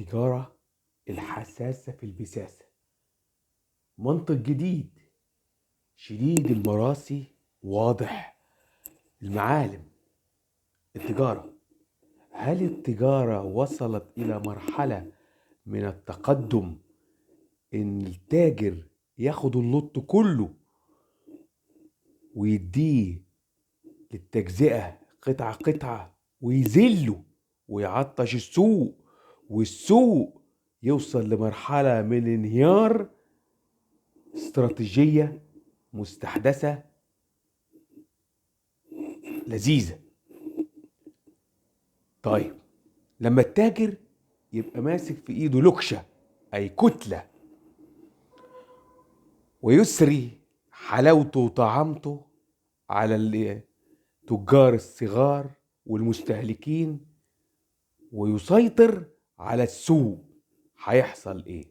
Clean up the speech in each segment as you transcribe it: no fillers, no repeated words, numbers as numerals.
التجارة الحساسة في البساسة، منطق جديد شديد المراسي واضح المعالم. التجارة، هل التجارة وصلت إلى مرحلة من التقدم إن التاجر ياخد اللوت كله ويديه للتجزئة قطعة قطعة ويذله ويعطش السوق، والسوق يوصل لمرحلة من انهيار؟ استراتيجية مستحدثة لذيذة. طيب، لما التاجر يبقى ماسك في ايده لكشة اي كتلة ويسري حلاوته وطعامته على التجار الصغار والمستهلكين ويسيطر على السوق، هيحصل ايه؟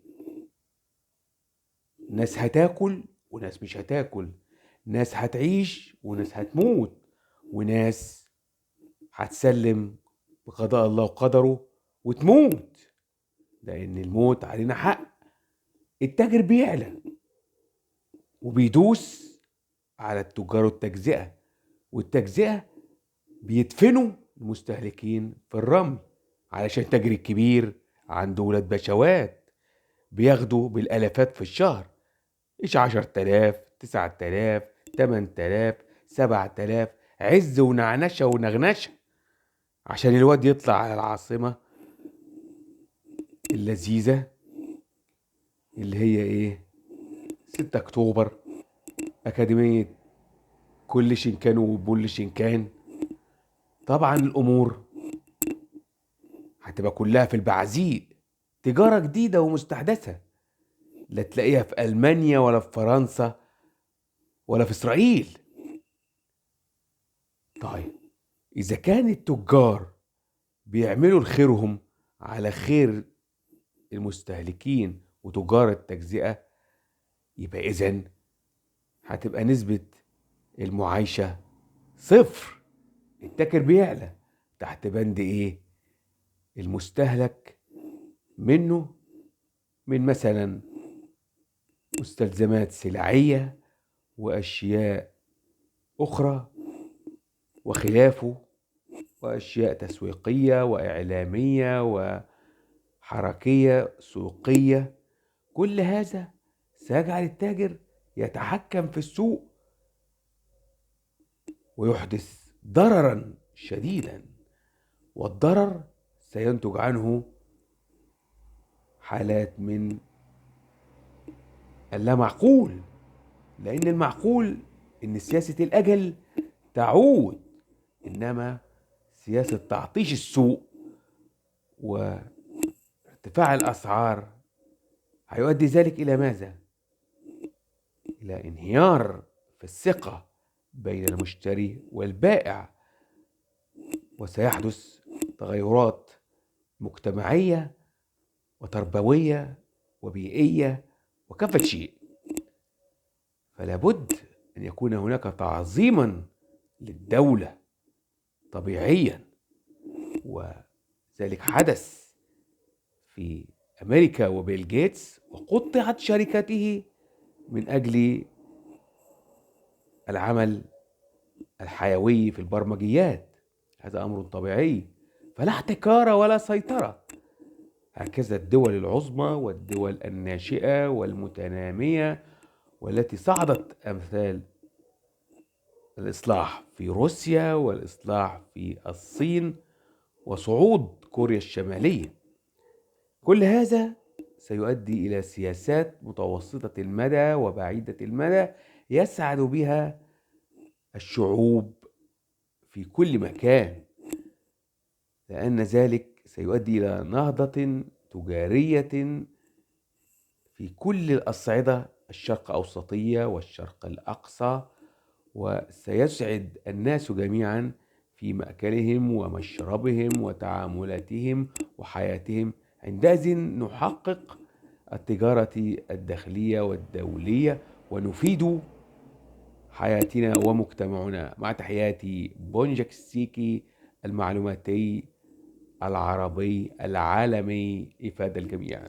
ناس هتاكل وناس مش هتاكل، ناس هتعيش وناس هتموت، وناس هتسلم بقضاء الله وقدره وتموت، لأن الموت علينا حق. التاجر بيعلى وبيدوس على التجار والتجزئة، والتجزئة بيدفنوا المستهلكين في الرمل، علشان التاجر الكبير عنده ولاد بشوات بياخدوا بالالافات في الشهر، ايش 10,000 9,000 8,000 7,000 عز ونعنشة ونغنشة عشان الواد يطلع على العاصمة اللذيذة اللي هي ايه؟ 6 اكتوبر، اكاديمية كل شنكان وبول شنكان. طبعا الامور هتبقى كلها في البعزيق، تجارة جديدة ومستحدثة لا تلاقيها في ألمانيا ولا في فرنسا ولا في إسرائيل. طيب، إذا كان التجار بيعملوا خيرهم على خير المستهلكين وتجار التجزئة، يبقى إذن هتبقى نسبة المعايشة صفر. التاجر بيعلى تحت بند إيه؟ المستهلك منه، من مثلا مستلزمات سلعية وأشياء أخرى وخلافه، وأشياء تسويقية وإعلامية وحركية سوقية. كل هذا سيجعل التاجر يتحكم في السوق ويحدث ضررا شديدا، والضرر سينتج عنه حالات من اللامعقول، لأن المعقول إن سياسة الأجل تعود، إنما سياسة تعطيش السوق وارتفاع الأسعار هيؤدي ذلك إلى ماذا؟ إلى انهيار في الثقة بين المشتري والبائع، وسيحدث تغيرات مجتمعية وتربوية وبيئية وكافة شيء. فلا بد أن يكون هناك تعظيما للدولة طبيعيا، وذلك حدث في أمريكا وبيل جيتس، وقطعت شركته من أجل العمل الحيوي في البرمجيات. هذا أمر طبيعي، فلا احتكار ولا سيطرة. هكذا الدول العظمى والدول الناشئة والمتنامية والتي صعدت، أمثال الإصلاح في روسيا والإصلاح في الصين وصعود كوريا الشمالية، كل هذا سيؤدي إلى سياسات متوسطة المدى وبعيدة المدى يسعد بها الشعوب في كل مكان، لأن ذلك سيؤدي إلى نهضة تجارية في كل الأصعدة، الشرق أوسطية والشرق الأقصى، وسيسعد الناس جميعا في مأكلهم ومشربهم وتعاملاتهم وحياتهم. عندئذ نحقق التجارة الداخلية والدولية ونفيد حياتنا ومجتمعنا. مع تحياتي بونجاك السيكي المعلوماتي العربي العالمي إفادة الجميع.